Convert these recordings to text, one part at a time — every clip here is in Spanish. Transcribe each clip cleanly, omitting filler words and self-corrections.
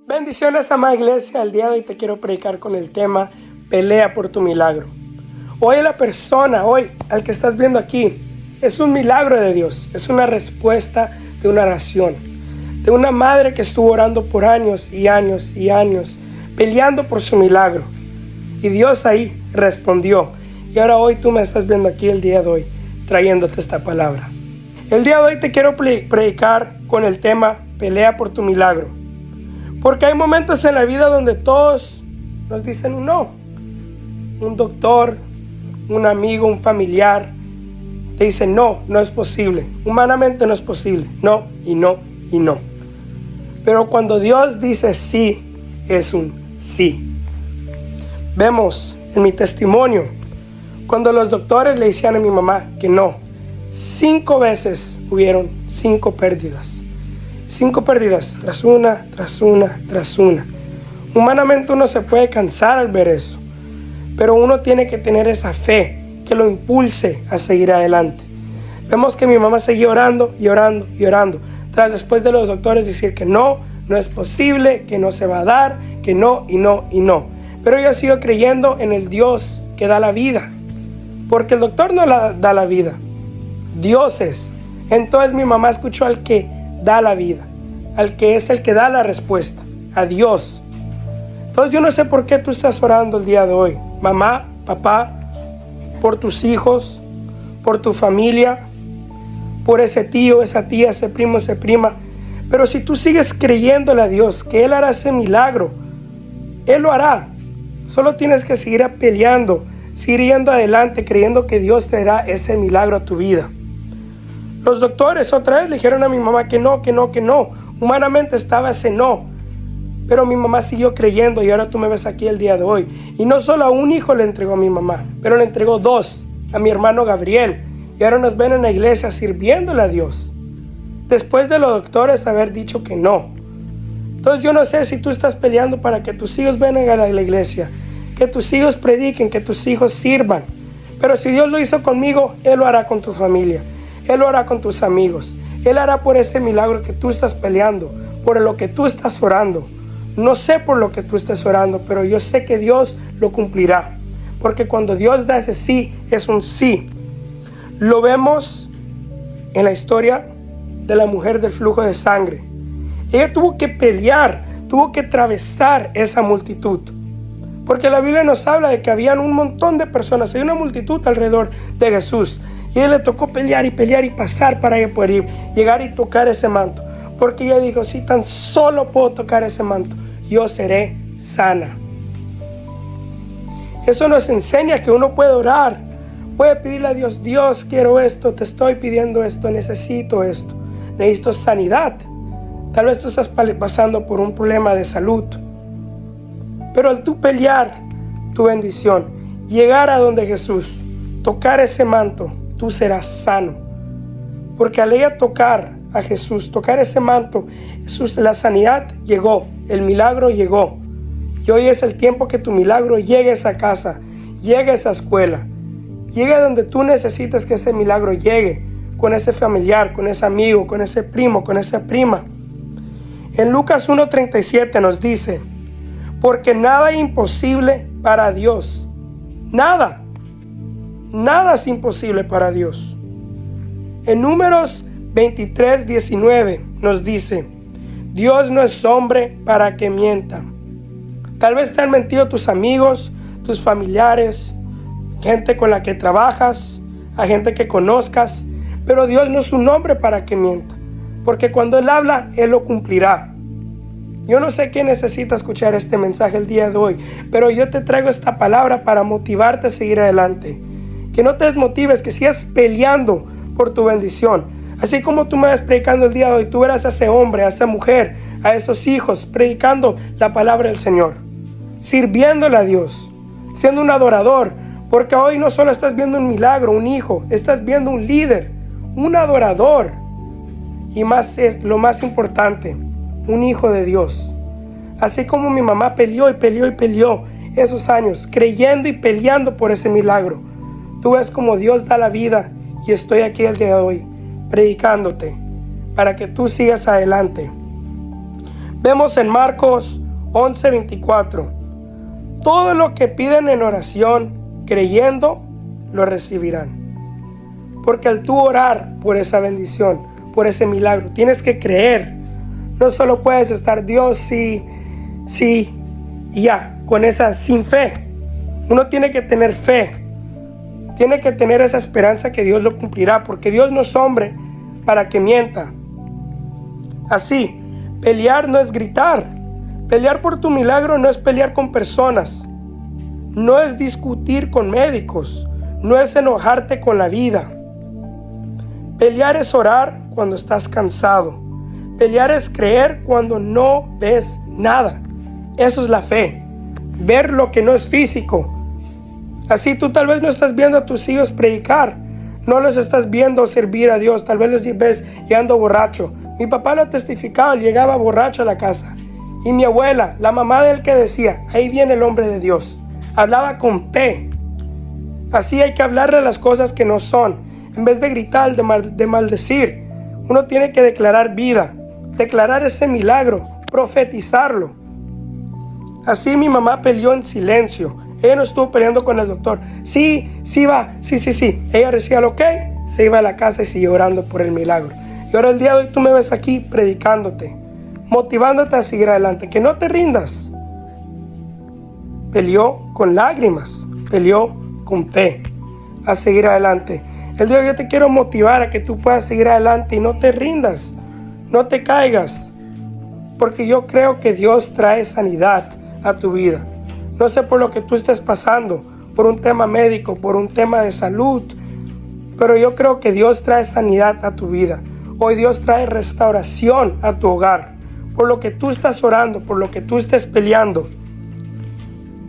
Bendiciones, amada iglesia. El día de hoy te quiero predicar con el tema pelea por tu milagro. Hoy la persona, al que estás viendo aquí, es un milagro de Dios. Es una respuesta de una oración, de una madre que estuvo orando por años y años y años, peleando por su milagro. Y Dios ahí respondió. Y ahora hoy tú me estás viendo aquí el día de hoy, trayéndote esta palabra. El día de hoy te quiero predicar con el tema pelea por tu milagro. Porque hay momentos en la vida donde todos nos dicen un no. Un doctor, un amigo, un familiar, te dicen no es posible. Humanamente no es posible. No, y no, y no. Pero cuando Dios dice sí, es un sí. Vemos en mi testimonio, cuando los doctores le decían a mi mamá que no, 5 veces hubieron 5 pérdidas. 5 pérdidas, tras una, tras una, tras una. Humanamente uno se puede cansar al ver eso, pero uno tiene que tener esa fe que lo impulse a seguir adelante. Vemos que mi mamá seguía orando y orando y orando, tras después de los doctores decir que no es posible, que no se va a dar, que no y no y no. Pero yo sigo creyendo en el Dios que da la vida, porque el doctor no da la vida, Dios es. Entonces mi mamá escuchó al que da la vida, al que es el que da la respuesta, a Dios. Entonces yo no sé por qué tú estás orando el día de hoy, mamá, papá, por tus hijos, por tu familia, por ese tío, esa tía, ese primo, esa prima. Pero si tú sigues creyéndole a Dios que Él hará ese milagro, Él lo hará. Solo tienes que seguir peleando, seguir yendo adelante, creyendo que Dios traerá ese milagro a tu vida. Los doctores otra vez le dijeron a mi mamá que no. Humanamente estaba ese no. Pero mi mamá siguió creyendo y ahora tú me ves aquí el día de hoy. Y no solo a un hijo le entregó a mi mamá, pero le entregó 2, a mi hermano Gabriel. Y ahora nos ven en la iglesia sirviéndole a Dios, después de los doctores haber dicho que no. Entonces yo no sé si tú estás peleando para que tus hijos vengan a la iglesia, que tus hijos prediquen, que tus hijos sirvan. Pero si Dios lo hizo conmigo, Él lo hará con tu familia. Él lo hará con tus amigos. Él hará por ese milagro que tú estás peleando, por lo que tú estás orando. No sé por lo que tú estás orando, pero yo sé que Dios lo cumplirá. Porque cuando Dios da ese sí, es un sí. Lo vemos en la historia de la mujer del flujo de sangre. Ella tuvo que pelear, tuvo que atravesar esa multitud. Porque la Biblia nos habla de que habían un montón de personas, hay una multitud alrededor de Jesús. Y a ella le tocó pelear y pasar para ella poder llegar y tocar ese manto. Porque ella dijo, si tan solo puedo tocar ese manto, yo seré sana. Eso nos enseña que uno puede orar, puede pedirle a Dios, Dios, quiero esto, te estoy pidiendo esto, necesito sanidad. Tal vez tú estás pasando por un problema de salud. Pero al tú pelear tu bendición, llegar a donde Jesús, tocar ese manto, tú serás sano. Porque al ella tocar a Jesús, tocar ese manto, la sanidad llegó, el milagro llegó. Y hoy es el tiempo que tu milagro llegue a esa casa, llegue a esa escuela, llegue a donde tú necesitas que ese milagro llegue, con ese familiar, con ese amigo, con ese primo, con esa prima. En Lucas 1:37 nos dice, porque nada es imposible para Dios. Nada es imposible para Dios. En Números 23:19 nos dice, Dios no es hombre para que mienta. Tal vez te han mentido tus amigos, tus familiares, gente con la que trabajas, a gente que conozcas, pero Dios no es un hombre para que mienta, porque cuando Él habla, Él lo cumplirá. Yo no sé quién necesita escuchar este mensaje el día de hoy, pero yo te traigo esta palabra para motivarte a seguir adelante. Que no te desmotives, que sigas peleando por tu bendición. Así como tú me vas predicando el día de hoy, tú verás a ese hombre, a esa mujer, a esos hijos, predicando la palabra del Señor, sirviéndole a Dios, siendo un adorador, porque hoy no solo estás viendo un milagro, un hijo, estás viendo un líder, un adorador, y más es lo más importante, un hijo de Dios. Así como mi mamá peleó esos años, creyendo y peleando por ese milagro, tú ves como Dios da la vida, y estoy aquí el día de hoy, predicándote, para que tú sigas adelante. Vemos en Marcos 11:24. Todo lo que piden en oración, creyendo, lo recibirán. Porque al tú orar por esa bendición, por ese milagro, tienes que creer. No solo puedes estar Dios, sí, y ya, con esa sin fe. Uno tiene que tener fe. Tiene que tener esa esperanza que Dios lo cumplirá, porque Dios no es hombre para que mienta. Así, pelear no es gritar. Pelear por tu milagro no es pelear con personas. No es discutir con médicos. No es enojarte con la vida. Pelear es orar cuando estás cansado. Pelear es creer cuando no ves nada. Eso es la fe. Ver lo que no es físico. Así tú tal vez no estás viendo a tus hijos predicar. No los estás viendo servir a Dios. Tal vez los ves llegando borracho. Mi papá lo ha testificado. Llegaba borracho a la casa. Y mi abuela, la mamá de él, que decía: ahí viene el hombre de Dios. Hablaba con fe. Así hay que hablarle las cosas que no son. En vez de gritar, de maldecir. Uno tiene que declarar vida. Declarar ese milagro. Profetizarlo. Así mi mamá peleó en silencio. Ella no estuvo peleando con el doctor. Sí va. Ella recibía el ok. Se iba a la casa y siguió orando por el milagro. Y ahora el día de hoy tú me ves aquí predicándote. Motivándote a seguir adelante. Que no te rindas. Peleó con lágrimas. Peleó con fe. A seguir adelante. El día de hoy yo te quiero motivar a que tú puedas seguir adelante y no te rindas. No te caigas. Porque yo creo que Dios trae sanidad a tu vida. No sé por lo que tú estés pasando, por un tema médico, por un tema de salud, pero yo creo que Dios trae sanidad a tu vida. Hoy Dios trae restauración a tu hogar, por lo que tú estás orando, por lo que tú estés peleando.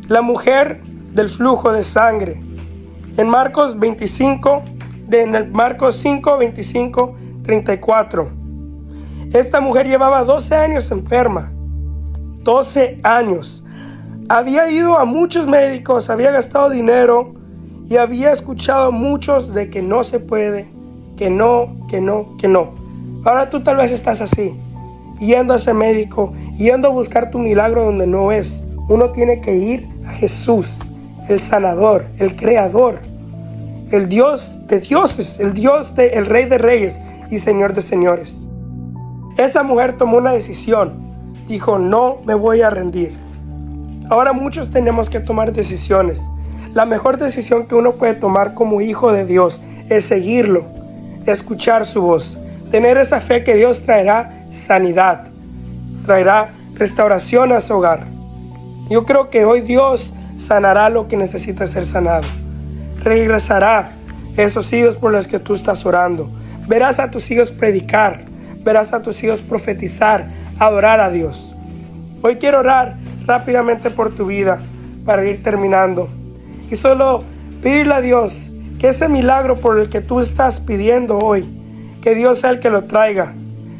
La mujer del flujo de sangre. En Marcos 5, 25, 34. Esta mujer llevaba 12 años enferma. 12 años. Había ido a muchos médicos, había gastado dinero y había escuchado a muchos de que no se puede, que no. Ahora tú tal vez estás así, yendo a ese médico, yendo a buscar tu milagro donde no es. Uno tiene que ir a Jesús, el sanador, el creador, el Dios de dioses, el Rey de reyes y Señor de señores. Esa mujer tomó una decisión. Dijo: no me voy a rendir. Ahora muchos tenemos que tomar decisiones. La mejor decisión que uno puede tomar como hijo de Dios es seguirlo, escuchar su voz, tener esa fe que Dios traerá sanidad, traerá restauración a su hogar. Yo creo que hoy Dios sanará lo que necesita ser sanado. Regresará esos hijos por los que tú estás orando. Verás a tus hijos predicar, verás a tus hijos profetizar, adorar a Dios. Hoy quiero orar rápidamente por tu vida para ir terminando y solo pedirle a Dios que ese milagro por el que tú estás pidiendo hoy, que Dios sea el que lo traiga.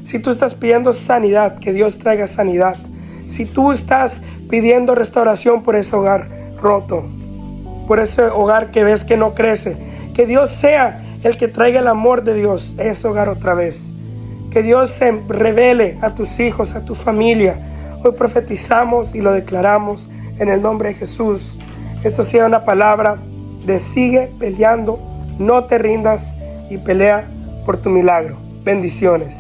Si tú estás pidiendo sanidad, que Dios traiga sanidad. Si tú estás pidiendo restauración por ese hogar roto, por ese hogar que ves que no crece, que Dios sea el que traiga el amor de Dios a ese hogar otra vez. Que Dios se revele a tus hijos, a tu familia. Hoy profetizamos y lo declaramos en el nombre de Jesús. Esto sea una palabra de sigue peleando, no te rindas y pelea por tu milagro. Bendiciones.